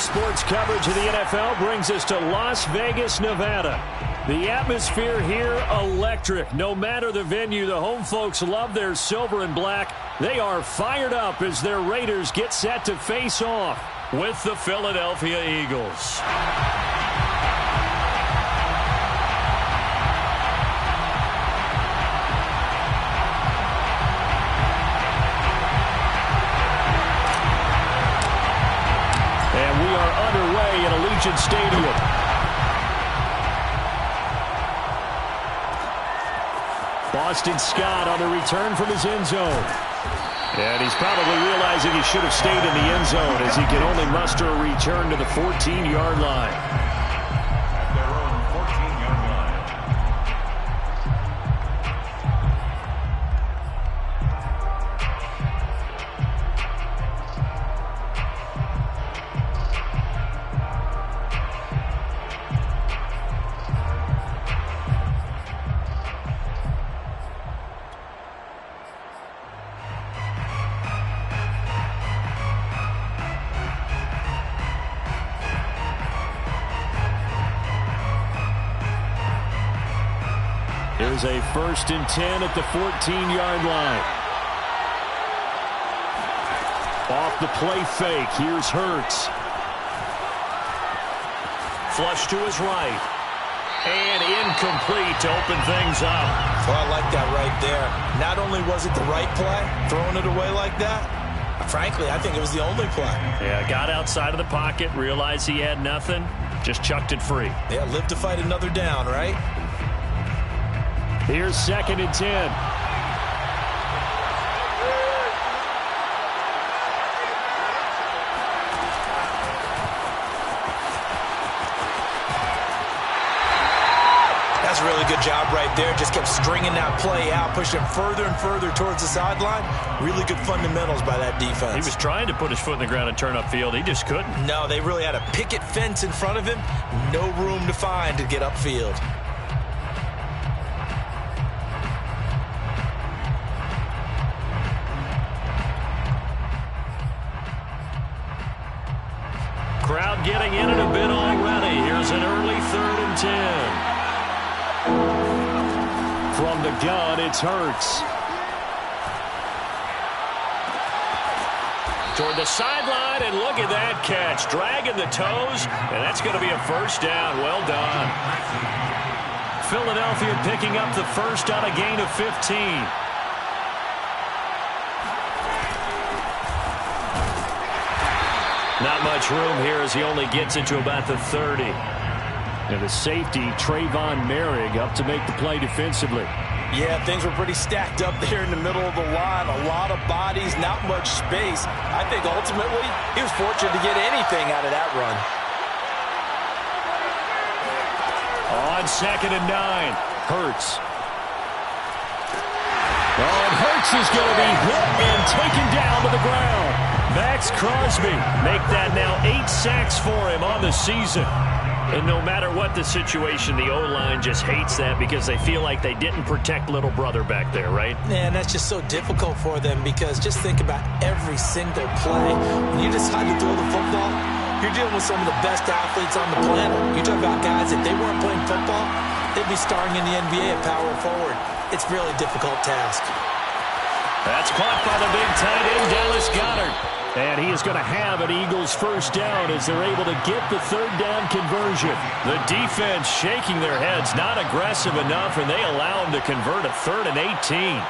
sports coverage of the NFL brings us to Las Vegas, Nevada. The atmosphere here, electric. No matter the venue, the home folks love their silver and black. They are fired up as their Raiders get set to face off with the Philadelphia Eagles. And we are underway at Allegiant Stadium. Boston Scott on the return from his end zone. And he's probably realizing he should have stayed in the end zone as he can only muster a return to the 14-yard line. Here's a 1st and 10 at the 14-yard line. Off the play fake. Here's Hurts. Flush to his right. And incomplete to open things up. Well, I like that right there. Not only was it the right play, throwing it away like that, frankly, I think it was the only play. Yeah, got outside of the pocket, realized he had nothing, just chucked it free. Yeah, live to fight another down, right? Here's 2nd and 10. That's a really good job right there. Just kept stringing that play out, pushing him further and further towards the sideline. Really good fundamentals by that defense. He was trying to put his foot in the ground and turn upfield. He just couldn't. No, they really had a picket fence in front of him. No room to find to get upfield. Crowd getting in it a bit already. Here's an early 3rd and 10. From the gun, it's Hurts. Toward the sideline, and look at that catch. Dragging the toes, and that's going to be a 1st down. Well done. Philadelphia picking up the 1st on a gain of 15. Not much room here as he only gets into about the 30. And the safety, Trayvon Merrick, up to make the play defensively. Yeah, things were pretty stacked up there in the middle of the line. A lot of bodies, not much space. I think ultimately he was fortunate to get anything out of that run. On 2nd and 9, Hurts. Oh, and Hurts is going to be hit and taken down to the ground. Max Crosby make that now 8 sacks for him on the season. And no matter what the situation, the O-line just hates that because they feel like they didn't protect little brother back there, right? Man, that's just so difficult for them because just think about every single play. When you decide to throw the football, you're dealing with some of the best athletes on the planet. You talk about guys, if they weren't playing football, they'd be starring in the NBA at power forward. It's a really difficult task. That's caught by the big tight end, Dallas Goedert. And he is going to have an Eagles 1st down as they're able to get the 3rd down conversion. The defense shaking their heads, not aggressive enough, and they allow him to convert a 3rd and 18.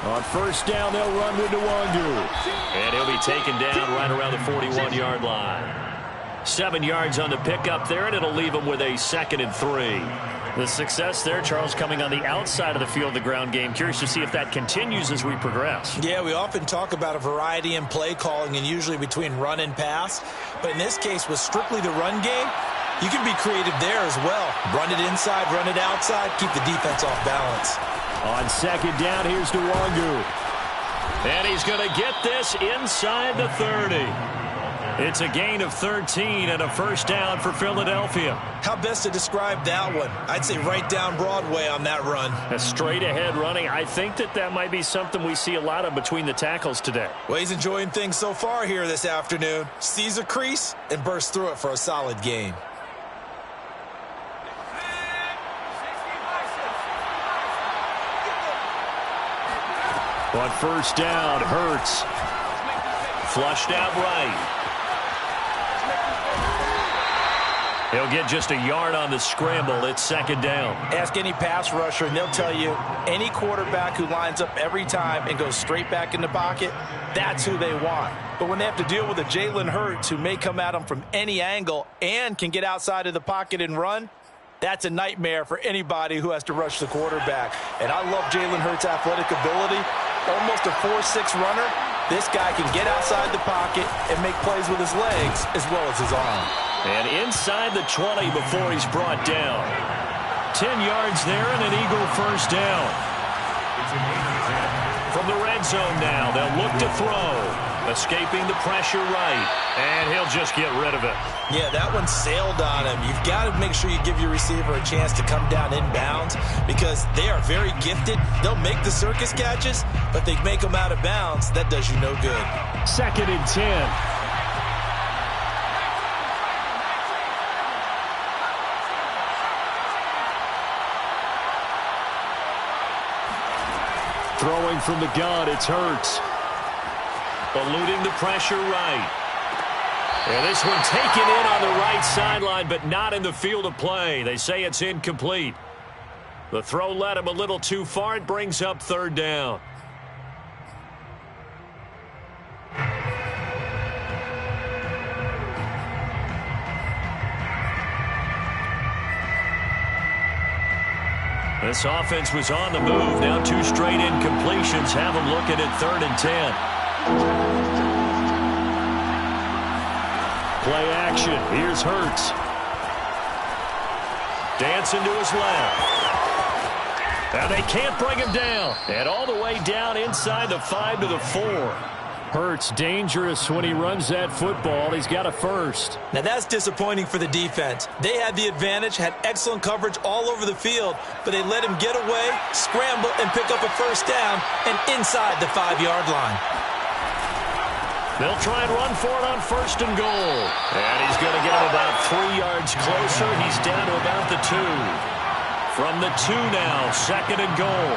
On 1st down, they'll run with Nwangu. And he'll be taken down right around the 41-yard line. 7 yards on the pickup there, and it'll leave him with a 2nd and 3. The success there, Charles, coming on the outside of the field, the ground game. Curious to see if that continues as we progress. Yeah, we often talk about a variety in play calling and usually between run and pass. But in this case, with strictly the run game, you can be creative there as well. Run it inside, run it outside, keep the defense off balance. On 2nd down, here's Nwangu. And he's going to get this inside the 30. It's a gain of 13 and a first down for Philadelphia. How best to describe that one? I'd say right down Broadway on that run. A straight-ahead running. I think that might be something we see a lot of between the tackles today. Well, he's enjoying things so far here this afternoon. Sees a crease and bursts through it for a solid gain. On first down, Hurts. Flushed out right. He'll get just a yard on the scramble. It's second down. Ask any pass rusher, and they'll tell you any quarterback who lines up every time and goes straight back in the pocket, that's who they want. But when they have to deal with a Jalen Hurts who may come at them from any angle and can get outside of the pocket and run, that's a nightmare for anybody who has to rush the quarterback. And I love Jalen Hurts' athletic ability. Almost a 4.6 runner. This guy can get outside the pocket and make plays with his legs as well as his arm. And inside the 20 before he's brought down. 10 yards there and an Eagle first down. From the red zone now, they'll look to throw. Escaping the pressure right. And he'll just get rid of it. Yeah, that one sailed on him. You've got to make sure you give your receiver a chance to come down inbounds because they are very gifted. They'll make the circus catches, but they make them out of bounds. That does you no good. Second and 10. Throwing from the gun, it's Hurts. Eluding the pressure right. And this one taken in on the right sideline, but not in the field of play. They say it's incomplete. The throw led him a little too far. It brings up third down. This offense was on the move. Now two straight incompletions have them looking at 3rd and 10. Play action. Here's Hurts. Dancing to his left. And they can't bring him down. And all the way down inside the 5 to the 4. Hurts dangerous when he runs that football. He's got a first. Now that's disappointing for the defense. They had the advantage, had excellent coverage all over the field, but they let him get away, scramble, and pick up a first down and inside the 5-yard line. They'll try and run for it on 1st and goal. And he's going to get him about 3 yards closer. He's down to about the 2. From the 2 now, 2nd and goal.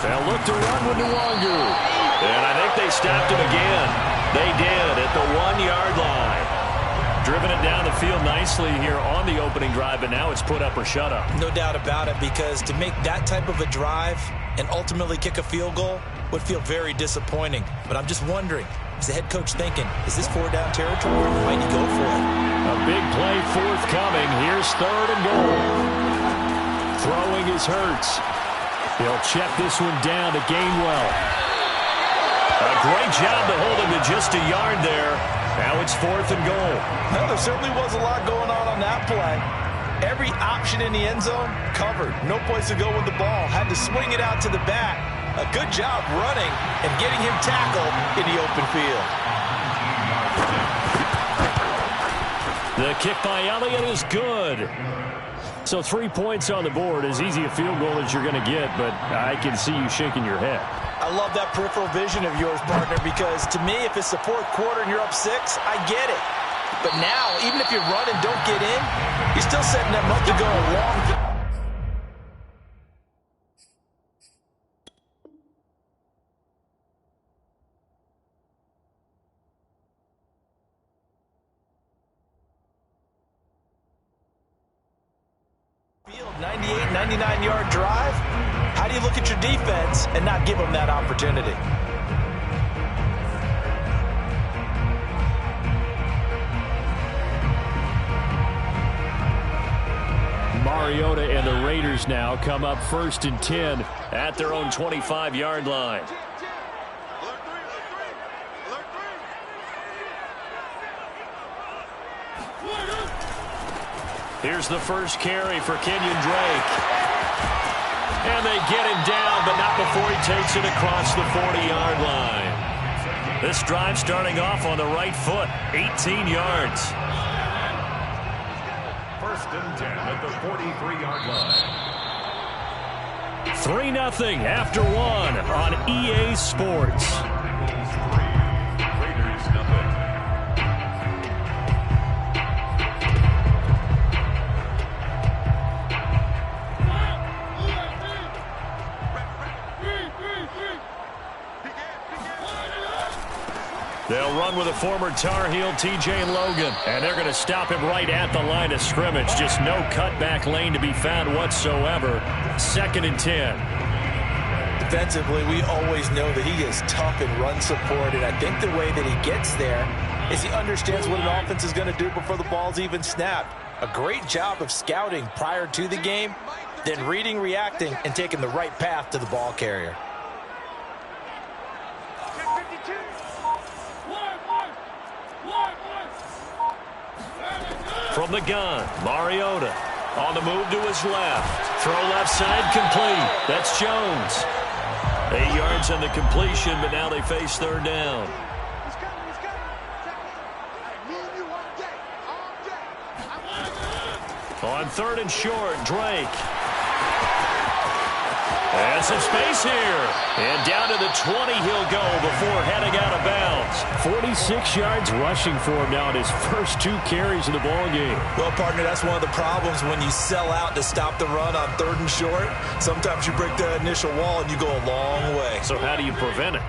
They'll look to run with Nwangu. And I think they stopped him again. They did at the 1-yard line. Driven it down the field nicely here on the opening drive, but now it's put up or shut up. No doubt about it, because to make that type of a drive and ultimately kick a field goal would feel very disappointing. But I'm just wondering, is the head coach thinking, is this 4-down territory or might he go for it? A big play forthcoming. Here's 3rd and goal. Throwing is Hurts. He'll check this one down to Gainwell. A great job to hold him to just a yard there. Now it's 4th and goal. Well, there certainly was a lot going on that play. Every option in the end zone covered. No place to go with the ball. Had to swing it out to the back. A good job running and getting him tackled in the open field. The kick by Elliott is good. So 3 points on the board, as easy a field goal as you're going to get, but I can see you shaking your head. I love that peripheral vision of yours, partner, because to me, if it's the 4th quarter and you're up 6, I get it. But now, even if you run and don't get in, you're still setting them up to go a long field, 98, 99-yard drive. How do you look at your defense and not give them that opportunity? Mariota and the Raiders now come up 1st and 10 at their own 25-yard line. Here's the first carry for Kenyon Drake. And they get him down, but not before he takes it across the 40-yard line. This drive starting off on the right foot, 18 yards. First and 10 at the 43-yard line. 3-0 after one on EA Sports. Raiders nothing. They'll run with a former Tar Heel, TJ Logan. And they're going to stop him right at the line of scrimmage. Just no cutback lane to be found whatsoever. 2nd and 10. Defensively, we always know that he is tough in run support. And I think the way that he gets there is he understands what an offense is going to do before the ball's even snapped. A great job of scouting prior to the game, then reading, reacting, and taking the right path to the ball carrier. From the gun, Mariota on the move to his left. Throw left side complete. That's Jones. 8 yards on the completion, but now they face 3rd down. On 3rd and short, Drake. And some space here. And down to the 20 he'll go before heading out of bounds. 46 yards rushing for him now in his first 2 carries in the ballgame. Well, partner, that's one of the problems when you sell out to stop the run on 3rd and short. Sometimes you break the initial wall and you go a long way. So how do you prevent it?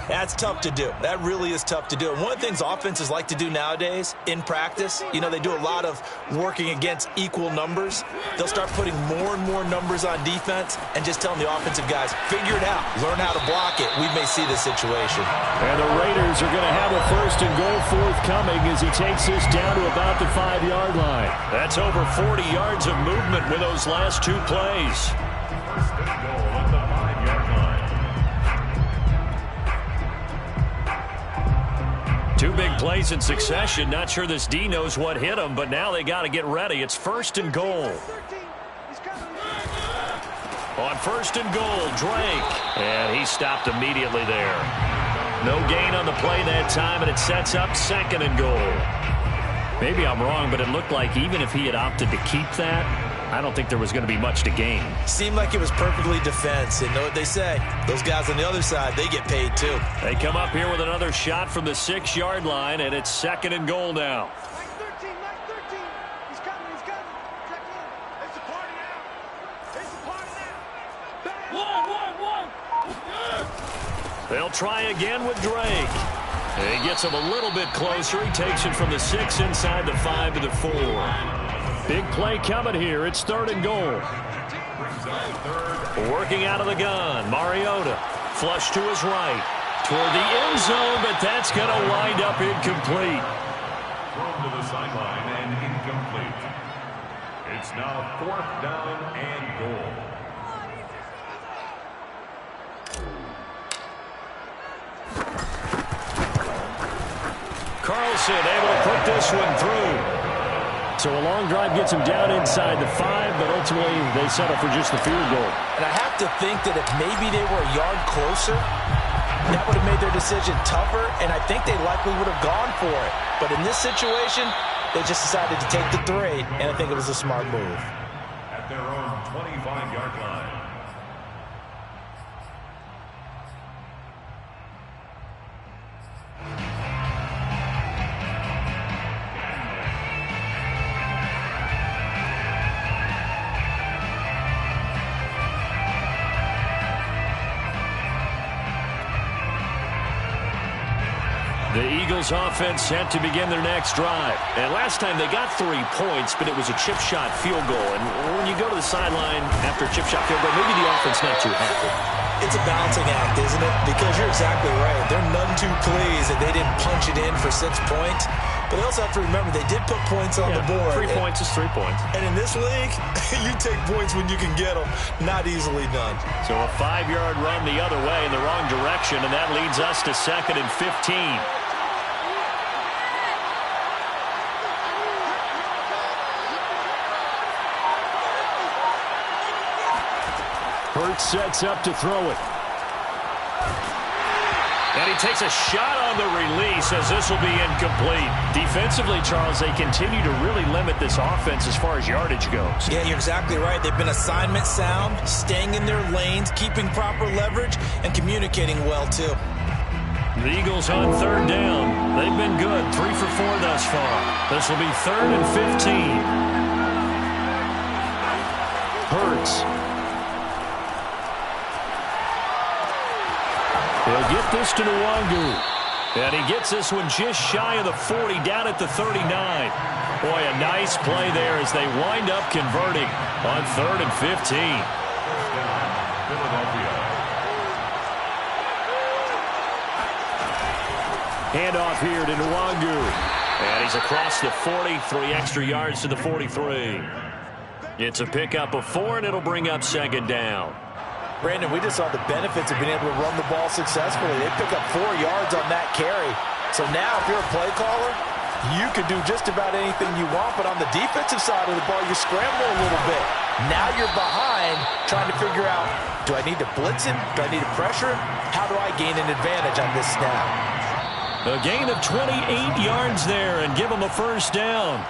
That's tough to do. That really is tough to do. And one of the things offenses like to do nowadays in practice, you know, they do a lot of working against equal numbers. They'll start putting more and more numbers on defense and just telling the offensive guys, figure it out, learn how to block it. We may see this situation. And the Raiders are going to have a 1st and goal forthcoming as he takes this down to about the 5-yard line. That's over 40 yards of movement with those last 2 plays. First and goal at the 5-yard line. 2 big plays in succession. Not sure this D knows what hit him, but now they got to get ready. It's 1st and goal. On 1st and goal, Drake. And he stopped immediately there. No gain on the play that time, and it sets up 2nd and goal. Maybe I'm wrong, but it looked like even if he had opted to keep that, I don't think there was going to be much to gain. Seemed like it was perfectly defense. And know what they say? Those guys on the other side, they get paid too. They come up here with another shot from the 6-yard line, and it's 2nd and goal now. They'll try again with Drake. And he gets him a little bit closer. He takes it from the 6 inside the 5 to the 4. Big play coming here. It's 3rd and goal. Working out of the gun. Mariota. Flush to his right. Toward the end zone, but that's going to wind up incomplete. Thrown to the sideline and incomplete. It's now 4th down and goal. Carlson able to put this one through. So a long drive gets him down inside the 5, but ultimately they settle for just the field goal. And I have to think that if maybe they were a yard closer, that would have made their decision tougher, and I think they likely would have gone for it. But in this situation, they just decided to take the 3, and I think it was a smart move. At their own 25-yard line. The Eagles offense set to begin their next drive. And last time they got 3 points, but it was a chip shot field goal. And when you go to the sideline after a chip shot field goal, maybe the offense not too happy. It's a balancing act, isn't it? Because you're exactly right. They're none too pleased that they didn't punch it in for 6 points. But they also have to remember they did put points on the board. 3 points is 3 points. And in this league, you take points when you can get them. Not easily done. So a 5-yard run the other way in the wrong direction, and that leads us to 2nd and 15. Hurts sets up to throw it. And he takes a shot on the release, as this will be incomplete. Defensively, Charles, they continue to really limit this offense as far as yardage goes. Yeah, you're exactly right. They've been assignment sound, staying in their lanes, keeping proper leverage, and communicating well, too. The Eagles on third down. They've been good, 3 for 4 thus far. This will be 3rd and 15. Hurts. He'll get this to Nwangu. And he gets this one just shy of the 40, down at the 39. Boy, a nice play there as they wind up converting on 3rd and 15. Handoff here to Nwangu. And he's across the 40, 3 extra yards to the 43. It's a pickup of 4, and it'll bring up 2nd down. Brandon, we just saw the benefits of being able to run the ball successfully. They pick up 4 yards on that carry. So now, if you're a play caller, you can do just about anything you want. But on the defensive side of the ball, you scramble a little bit. Now you're behind, trying to figure out, do I need to blitz him? Do I need to pressure him? How do I gain an advantage on this snap? A gain of 28 yards there and give them a 1st down.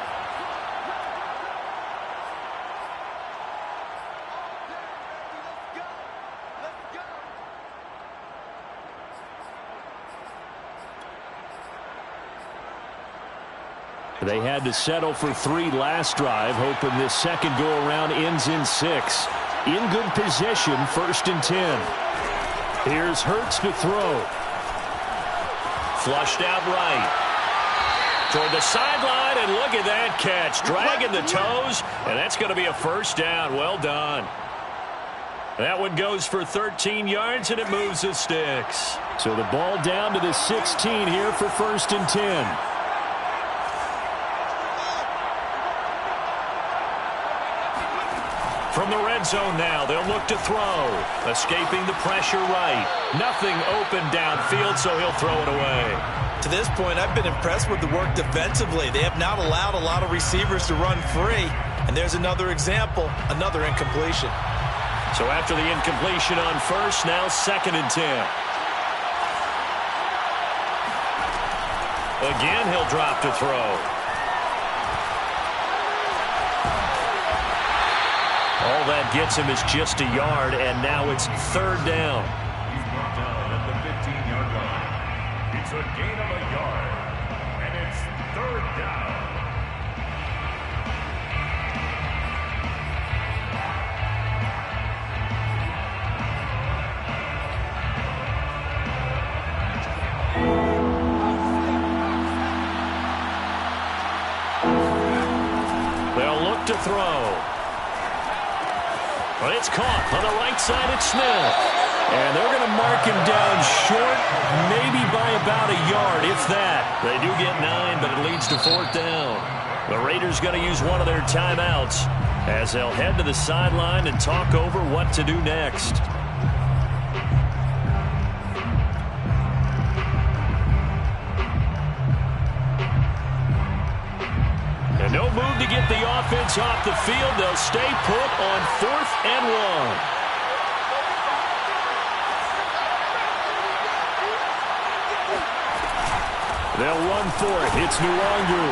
They had to settle for 3 last drive, hoping this second go-around ends in 6. In good position, 1st and 10. Here's Hurts to throw. Flushed out right. Toward the sideline, and look at that catch. Dragging the toes, and that's going to be a 1st down. Well done. That one goes for 13 yards, and it moves the sticks. So the ball down to the 16 here for 1st and 10. From the red zone now, they'll look to throw. Escaping the pressure right. Nothing open downfield, so he'll throw it away. To this point, I've been impressed with the work defensively. They have not allowed a lot of receivers to run free. And there's another example, another incompletion. So after the incompletion on 1st, now 2nd and 10. Again, he'll drop to throw. All that gets him is just a yard, and now it's 3rd down. He's brought down at the 15-yard line. It's a gain of a yard, and it's 3rd down. They'll look to throw. But it's caught on the right side at Smith. And they're going to mark him down short, maybe by about a yard, if that. They do get 9, but it leads to 4th down. The Raiders going to use one of their timeouts as they'll head to the sideline and talk over what to do next. And no move to get the offense off the field. They'll stay put on 4th and 1. They'll run for it. It's Nwangu.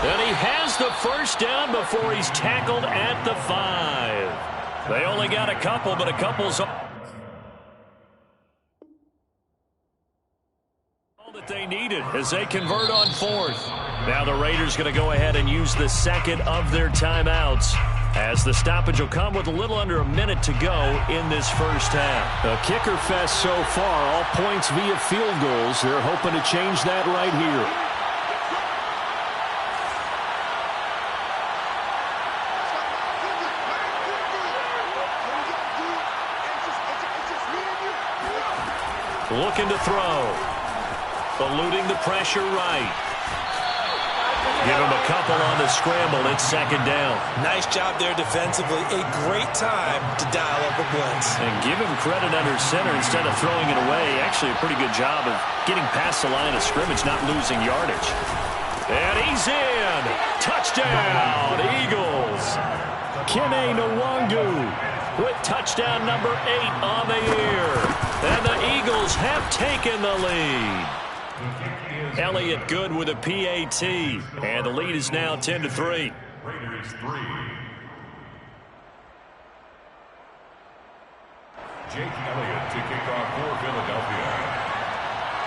And he has the 1st down before he's tackled at the 5. They only got a couple, but a couple's all that they needed as they convert on 4th. Now the Raiders going to go ahead and use the 2nd of their timeouts as the stoppage will come with a little under a minute to go in this 1st half. A kicker fest so far, all points via field goals. They're hoping to change that right here. Looking to throw. Eluding the pressure right. Give him a couple on the scramble. It's 2nd down. Nice job there defensively. A great time to dial up a blitz. And give him credit under center instead of throwing it away. Actually, a pretty good job of getting past the line of scrimmage, not losing yardage. And he's in. Touchdown, Eagles. Kene Nwangu with touchdown number 8 on the year. And the Eagles have taken the lead. Elliott good with a PAT. And the lead is now 10-3. Raiders 3. Jake Elliott to kick off for Philadelphia.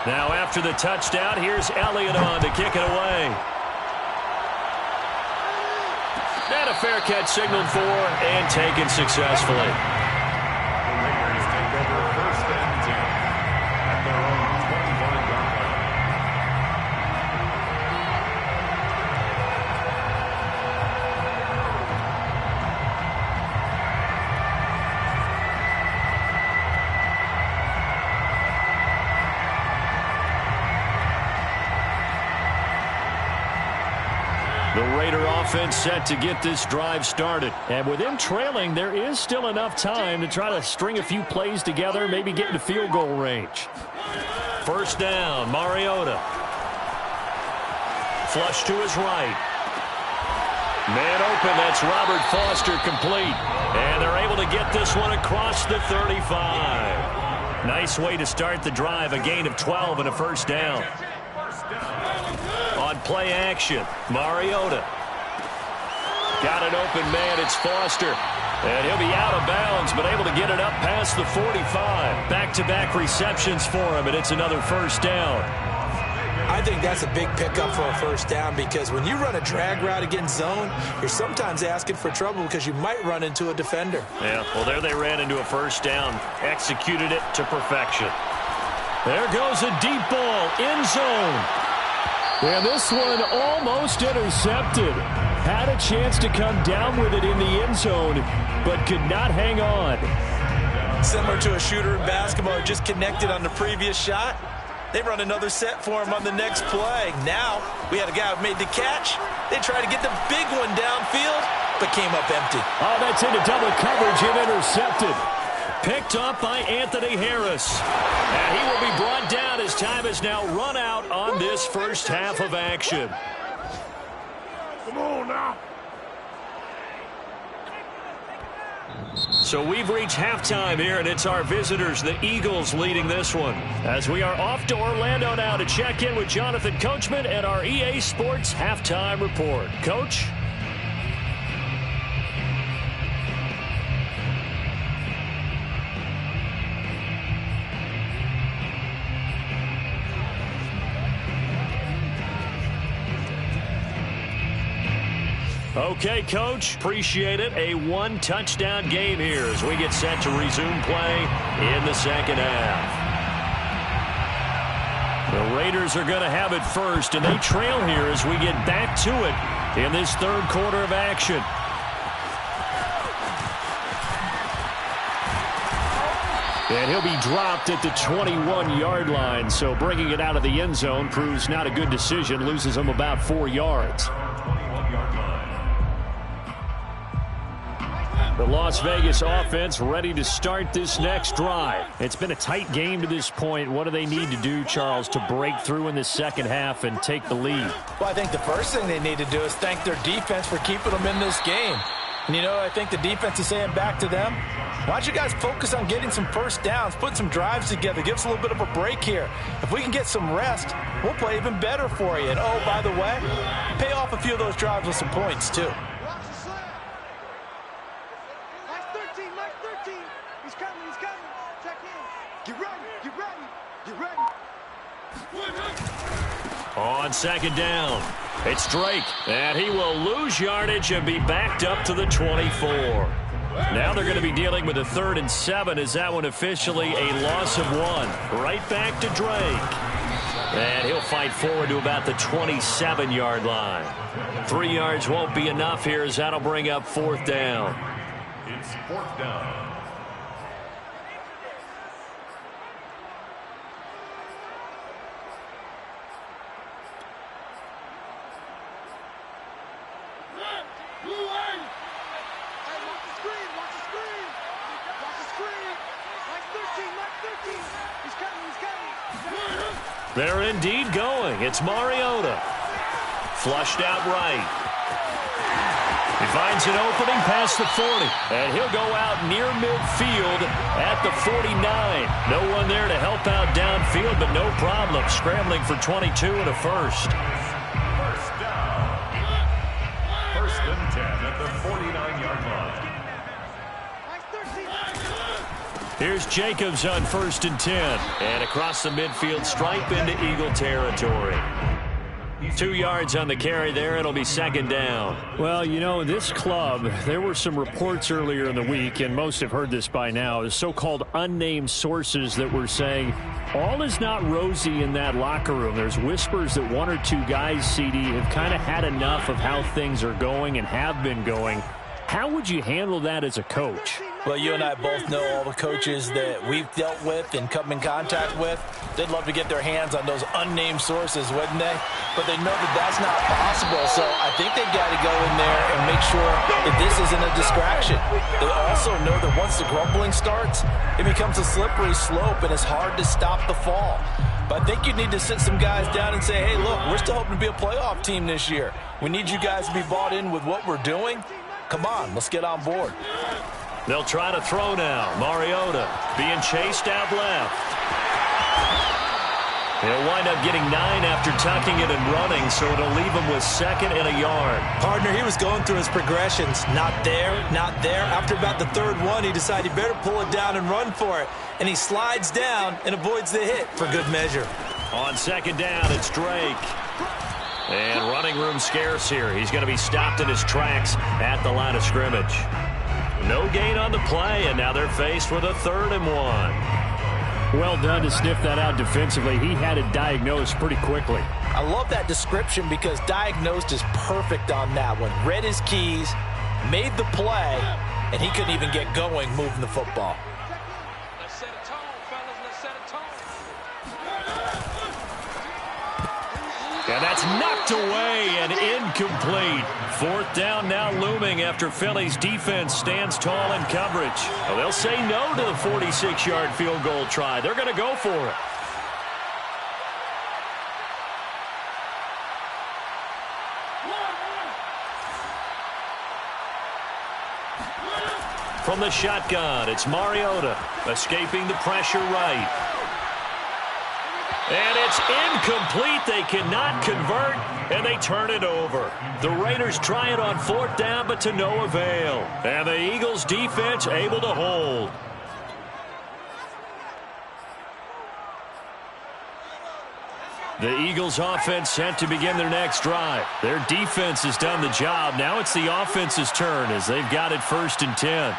Now after the touchdown, here's Elliott on to kick it away. And a fair catch signaled for and taken successfully. The Raiders take over 1st and 10 at their own 25-yard line. The Raider offense set to get this drive started. And with them trailing, there is still enough time to try to string a few plays together, maybe get into field goal range. First down, Mariota. Flush to his right. Man open, that's Robert Foster complete. And they're able to get this one across the 35. Nice way to start the drive, a gain of 12 and a first down. On play action, Mariota. Got an open man, it's Foster. And he'll be out of bounds, but able to get it up past the 45. Back-to-back receptions for him, and it's another first down. I think that's a big pickup for a first down because when you run a drag route against zone, you're sometimes asking for trouble because you might run into a defender. Yeah, well, there they ran into a first down. Executed it to perfection. There goes a deep ball, end zone. And this one almost intercepted. Had a chance to come down with it in the end zone, but could not hang on. Similar to a shooter in basketball, just connected on the previous shot. They run another set for him on the next play. Now, we had a guy who made the catch. They tried to get the big one downfield, but came up empty. Oh, that's into double coverage and intercepted. Picked up by Anthony Harris. And he will be brought down as time has now run out on this first half of action. Come on now. So we've reached halftime here, and it's our visitors, the Eagles, leading this one. As we are off to Orlando now to check in with Jonathan Coachman and our EA Sports Halftime Report. Coach? Okay, Coach, appreciate it. A one-touchdown game here as we get set to resume play in the second half. The Raiders are going to have it first, and they trail here as we get back to it in this third quarter of action. And he'll be dropped at the 21-yard line, so bringing it out of the end zone proves not a good decision, loses him about 4 yards. The Las Vegas offense ready to start this next drive. It's been a tight game to this point. What do they need to do, Charles, to break through in the second half and take the lead? Well, I think the first thing they need to do is thank their defense for keeping them in this game. And, you know, I think the defense is saying back to them, why don't you guys focus on getting some first downs, put some drives together, give us a little bit of a break here. If we can get some rest, we'll play even better for you. And, oh, by the way, pay off a few of those drives with some points, too. On second down, it's Drake, and he will lose yardage and be backed up to the 24. Now they're going to be dealing with a 3rd and 7 as that one officially a loss of 1. Right back to Drake. And he'll fight forward to about the 27-yard line. 3 yards won't be enough here as that'll bring up 4th down. It's 4th down. They're indeed going. It's Mariota. Flushed out right. He finds an opening past the 40, and he'll go out near midfield at the 49. No one there to help out downfield, but no problem. Scrambling for 22 and a first. First down. First and 10 at the 49-yard line. Here's Jacobs on first and 10. And across the midfield stripe into Eagle territory. 2 yards on the carry there. It'll be second down. Well, you know, this club, there were some reports earlier in the week, and most have heard this by now, the so-called unnamed sources that were saying all is not rosy in that locker room. There's whispers that 1 or 2 guys, CD, have kind of had enough of how things are going and have been going. How would you handle that as a coach? Well, you and I both know all the coaches that we've dealt with and come in contact with. They'd love to get their hands on those unnamed sources, wouldn't they? But they know that that's not possible, so I think they've got to go in there and make sure that this isn't a distraction. They also know that once the grumbling starts, it becomes a slippery slope, and it's hard to stop the fall. But I think you need to sit some guys down and say, hey, look, we're still hoping to be a playoff team this year. We need you guys to be bought in with what we're doing. Come on, let's get on board. They'll try to throw now. Mariota being chased out left. They'll wind up getting 9 after tucking it and running, so it'll leave him with 2nd and a yard. Partner, he was going through his progressions. Not there, not there. After about the 3rd one, he decided he better pull it down and run for it. And he slides down and avoids the hit for good measure. On 2nd down, it's Drake. And running room scarce here. He's going to be stopped in his tracks at the line of scrimmage. No gain on the play, and now they're faced with a 3rd and 1. Well done to sniff that out defensively. He had it diagnosed pretty quickly. I love that description because diagnosed is perfect on that one. Read his keys, made the play, and he couldn't even get going moving the football. Let's set a tone, fellas. Let's set a tone. And that's knocked away and incomplete. 4th down now looming after Philly's defense stands tall in coverage. Well, they'll say no to the 46-yard field goal try. They're going to go for it. From the shotgun, it's Mariota escaping the pressure right. And it's incomplete. They cannot convert, and they turn it over. The Raiders try it on 4th down, but to no avail. And the Eagles' defense able to hold. The Eagles' offense set to begin their next drive. Their defense has done the job. Now it's the offense's turn as they've got it 1st and 10.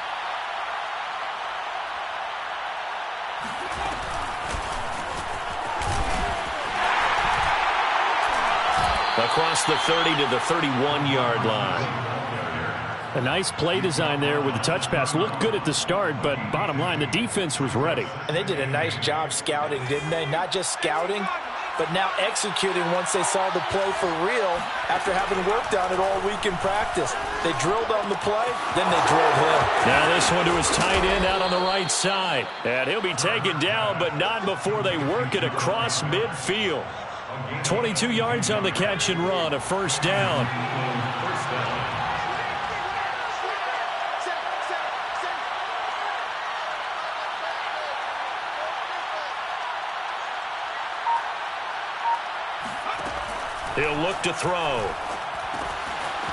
Across the 30 to the 31-yard line. A nice play design there with the touch pass. Looked good at the start, but bottom line, the defense was ready. And they did a nice job scouting, didn't they? Not just scouting, but now executing once they saw the play for real after having worked on it all week in practice. They drilled on the play, then they drilled him. Now this one to his tight end out on the right side. And he'll be taken down, but not before they work it across midfield. 22 yards on the catch and run, a 1st down. He'll look to throw.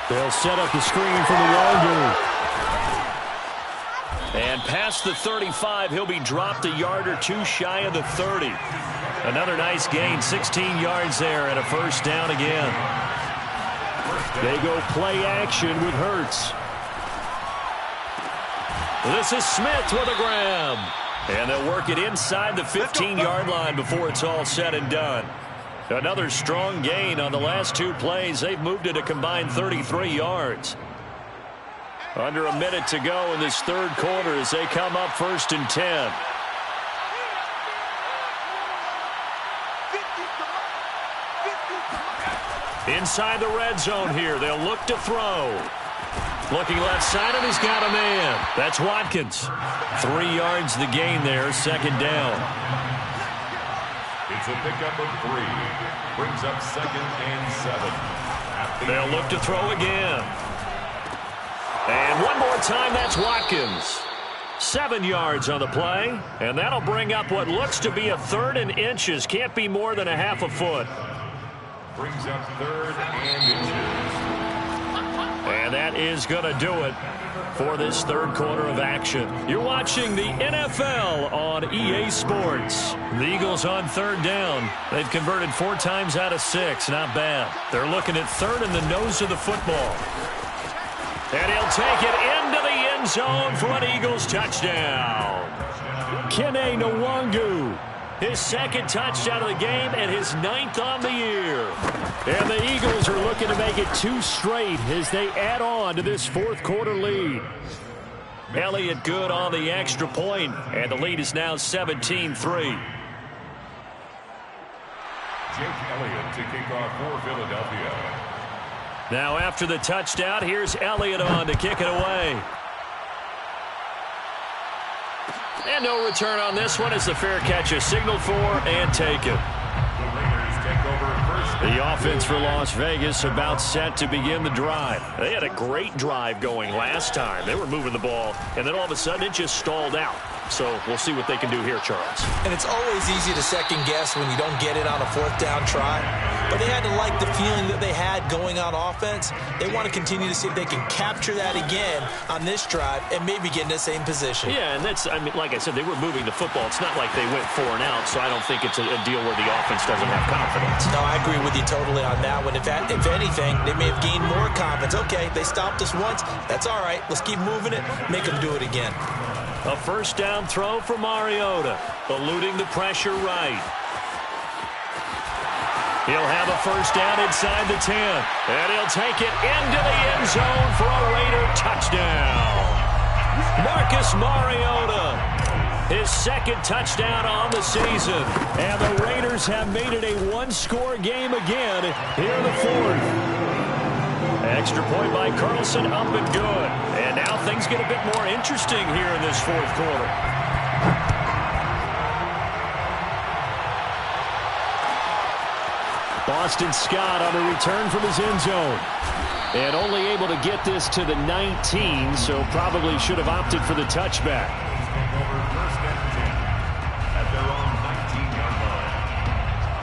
They'll set up the screen for the Wanderers. And past the 35, he'll be dropped a yard or 2 shy of the 30. Another nice gain, 16 yards there, and a 1st down again. They go play action with Hurts. This is Smith with a grab. And they'll work it inside the 15-yard line before it's all said and done. Another strong gain on the last 2 plays. They've moved it a combined 33 yards. Under a minute to go in this 3rd quarter as they come up 1st and 10. Inside the red zone here. They'll look to throw. Looking left side, and he's got a man. That's Watkins. 3 yards the gain there, 2nd down. It's a pickup of 3. Brings up 2nd and 7. They'll look to throw again. And one more time, that's Watkins. 7 yards on the play, and that'll bring up what looks to be a 3rd and inches. Can't be more than a half a foot. Brings up 3rd and inches. And that is going to do it for this 3rd quarter of action. You're watching the NFL on EA Sports. The Eagles on 3rd down. They've converted 4 times out of 6. Not bad. They're looking at 3rd in the nose of the football. And he'll take it into the end zone for an Eagles touchdown. Kene Nwangu, his 2nd touchdown of the game and his 9th on the year. And the Eagles are looking to make it 2 straight as they add on to this 4th quarter lead. Elliott good on the extra point, and the lead is now 17-3. Jake Elliott to kick off for Philadelphia. Now after the touchdown, here's Elliott on to kick it away. And no return on this one as the fair catch is signaled for and taken. The Raiders take over first. The offense for Las Vegas about set to begin the drive. They had a great drive going last time. They were moving the ball, and then all of a sudden it just stalled out. So we'll see what they can do here, Charles. And it's always easy to second guess when you don't get it on a 4th down try. But they had to like the feeling that they had going on offense. They want to continue to see if they can capture that again on this drive and maybe get in the same position. Yeah, and that's, I mean, like I said, they were moving the football. It's not like they went 4 and out, so I don't think it's a deal where the offense doesn't have confidence. No, I agree with you totally on that one. If anything, they may have gained more confidence. Okay, they stopped us once. That's all right. Let's keep moving it. Make them do it again. A 1st down throw for Mariota, eluding the pressure right. He'll have a 1st down inside the 10, and he'll take it into the end zone for a Raider touchdown. Marcus Mariota, his 2nd touchdown on the season. And the Raiders have made it a 1-score game again here in the 4th. Extra point by Carlson, up and good. And now things get a bit more interesting here in this 4th quarter. Boston Scott on a return from his end zone. And only able to get this to the 19, so probably should have opted for the touchback. Over 1st and 10 at their own 19-yard line.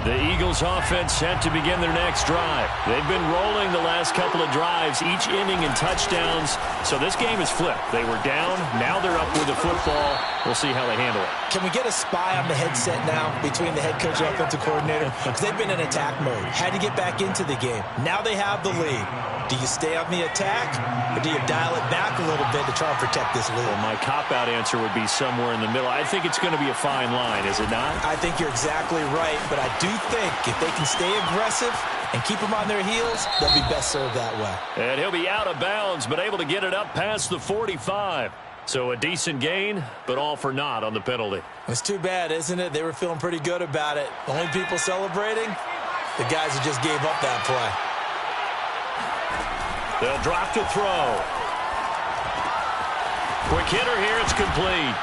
The Eagles offense set to begin their next drive. They've been rolling the last couple of drives, each inning in touchdowns. So this game is flipped. They were down. Now they're up with the football. We'll see how they handle it. Can we get a spy on the headset now between the head coach and offensive coordinator? Because they've been in attack mode. Had to get back into the game. Now they have the lead. Do you stay on the attack, or do you dial it back a little bit to try and protect this lead? Well, my cop-out answer would be somewhere in the middle. I think it's going to be a fine line, is it not? I think you're exactly right, but I do think if they can stay aggressive and keep them on their heels, they'll be best served that way. And he'll be out of bounds, but able to get it up past the 45. So a decent gain, but all for naught on the penalty. It's too bad, isn't it? They were feeling pretty good about it. The only people celebrating, the guys who just gave up that play. They'll drop to throw. Quick hitter here, it's complete.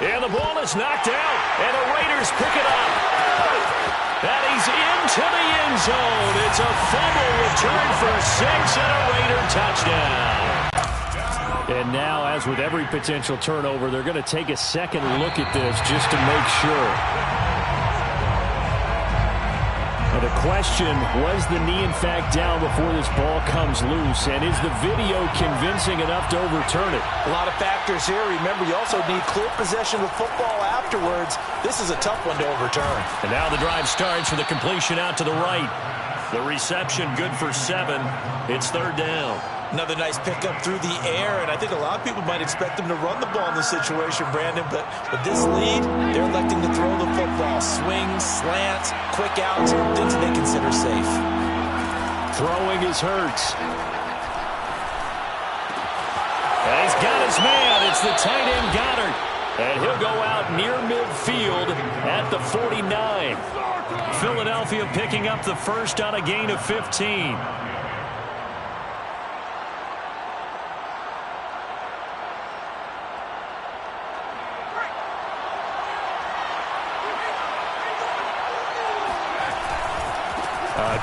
And the ball is knocked out, and the Raiders pick it up. And he's into the end zone. It's a fumble return for 6 and a Raider touchdown. And now, as with every potential turnover, they're going to take a second look at this just to make sure. And the question, was the knee in fact down before this ball comes loose? And is the video convincing enough to overturn it? A lot of factors here. Remember, you also need clear possession of the football afterwards. This is a tough one to overturn. And now the drive starts with a completion out to the right. The reception good for 7. It's 3rd down. Another nice pickup through the air, and I think a lot of people might expect them to run the ball in this situation, Brandon, but with this lead, they're electing to throw the football. Swings, slants, quick outs, things they consider safe. Throwing is Hurts. And he's got his man. It's the tight end Goddard. And he'll go out near midfield at the 49. Philadelphia picking up the 1st on a gain of 15.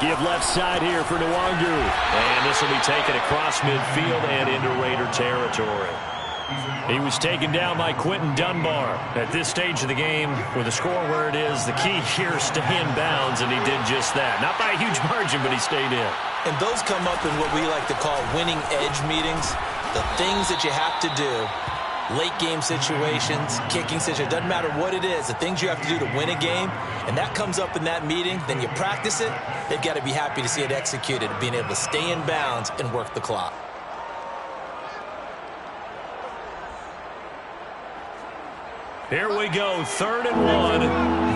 Give left side here for Nwangu. And this will be taken across midfield and into Raider territory. He was taken down by Quentin Dunbar. At this stage of the game, with the score where it is, the key here is stay in bounds, and he did just that. Not by a huge margin, but he stayed in. And those come up in what we like to call winning edge meetings. The things that you have to do, late game situations, kicking situations, doesn't matter what it is, the things you have to do to win a game, and that comes up in that meeting, then you practice it, they've got to be happy to see it executed, being able to stay in bounds and work the clock. Here we go, 3rd and 1.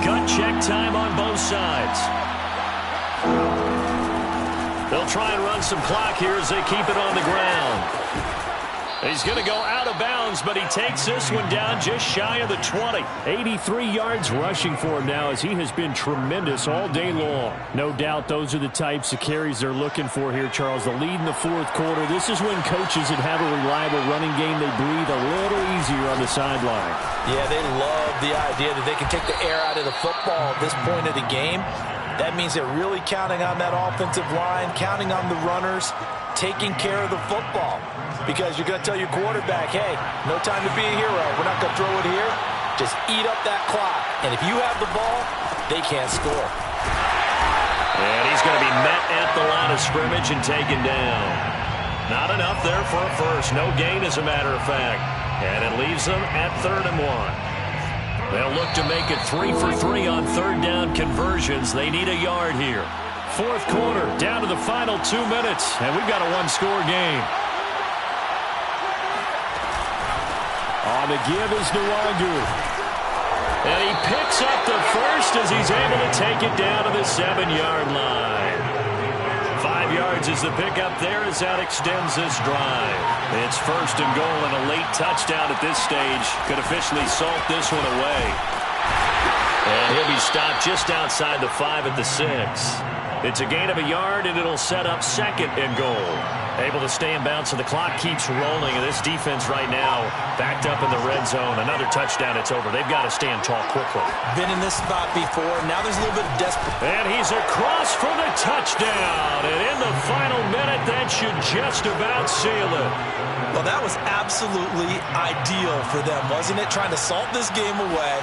Gut check time on both sides. They'll try and run some clock here as they keep it on the ground. He's going to go out of bounds, but he takes this one down just shy of the 20. 83 yards rushing for him now as he has been tremendous all day long. No doubt those are the types of carries they're looking for here, Charles. The lead in the 4th quarter. This is when coaches that have a reliable running game, they breathe a little easier on the sideline. Yeah, they love the idea that they can take the air out of the football at this point of the game. That means they're really counting on that offensive line, counting on the runners, taking care of the football. Because you're going to tell your quarterback, hey, no time to be a hero. We're not going to throw it here. Just eat up that clock. And if you have the ball, they can't score. And he's going to be met at the line of scrimmage and taken down. Not enough there for a first. No gain, as a matter of fact. And it leaves them at 3rd and 1. They'll look to make it 3 for 3 on 3rd down conversions. They need a yard here. 4th quarter, down to the final 2 minutes. And we've got a one-score game. On the give is Nwangu. And he picks up the first as he's able to take it down to the 7-yard line. 5 yards is the pickup there as that extends this drive. It's 1st and goal, and a late touchdown at this stage could officially salt this one away. And he'll be stopped just outside the 5 at the 6. It's a gain of a yard, and it'll set up 2nd and goal. Able to stay in bounds, so the clock keeps rolling. And this defense right now backed up in the red zone. Another touchdown, it's over. They've got to stand tall quickly. Been in this spot before. Now there's a little bit of desperate. And he's across for the touchdown. And in the final minute, that should just about seal it. Well, that was absolutely ideal for them, wasn't it? Trying to salt this game away.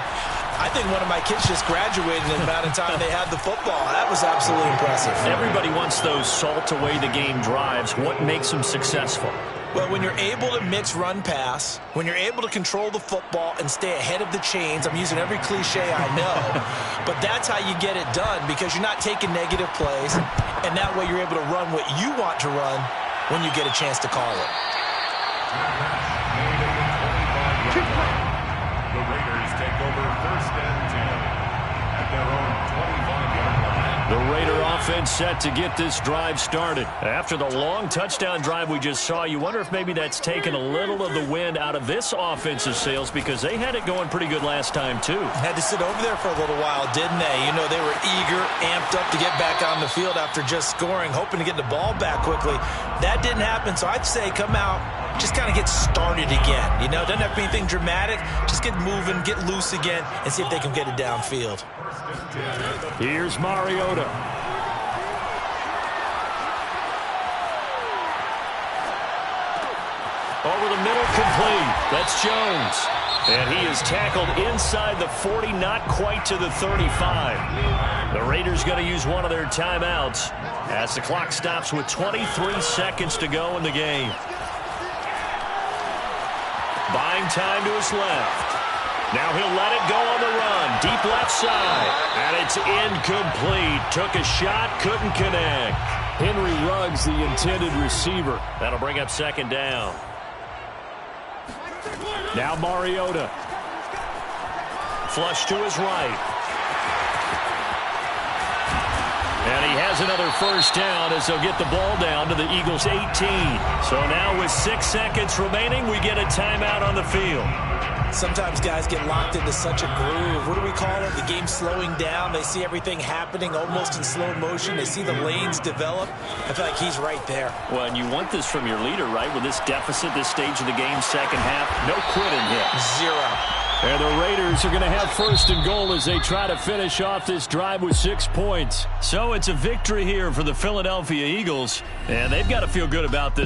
I think one of my kids just graduated in the amount of time they had the football. That was absolutely impressive. Everybody wants those salt-away-the-game drives. What makes them successful? Well, when you're able to mix run-pass, when you're able to control the football and stay ahead of the chains, I'm using every cliche I know, but that's how you get it done because you're not taking negative plays, and that way you're able to run what you want to run when you get a chance to call it. The Raiders take over 1st and 10 at their own 25-yard line. The Raider offense set to get this drive started. After the long touchdown drive we just saw, you wonder if maybe that's taken a little of the wind out of this offensive sails because they had it going pretty good last time, too. Had to sit over there for a little while, didn't they? You know, they were eager, amped up to get back on the field after just scoring, hoping to get the ball back quickly. That didn't happen, so I'd say come out, just kind of get started again. You know, doesn't have to be anything dramatic. Just get moving, get loose again, and see if they can get it downfield. Here's Mariota. Over the middle, complete. That's Jones. And he is tackled inside the 40, not quite to the 35. The Raiders going to use one of their timeouts as the clock stops with 23 seconds to go in the game. Buying time to his left. Now he'll let it go on the run. Deep left side. And it's incomplete. Took a shot, couldn't connect. Henry Ruggs, the intended receiver. That'll bring up 2nd down. Now Mariota. Flush to his right. And he has another 1st down as they'll get the ball down to the Eagles' 18. So now with 6 seconds remaining, we get a a timeout on the field. Sometimes guys get locked into such a groove. What do we call it? The game's slowing down. They see everything happening almost in slow motion. They see the lanes develop. I feel like he's right there. Well, and you want this from your leader, right? With this deficit, this stage of the game, second half, no quitting here. 0. And the Raiders are going to have first and goal as they try to finish off this drive with 6 points. So it's a victory here for the Philadelphia Eagles, and they've got to feel good about this.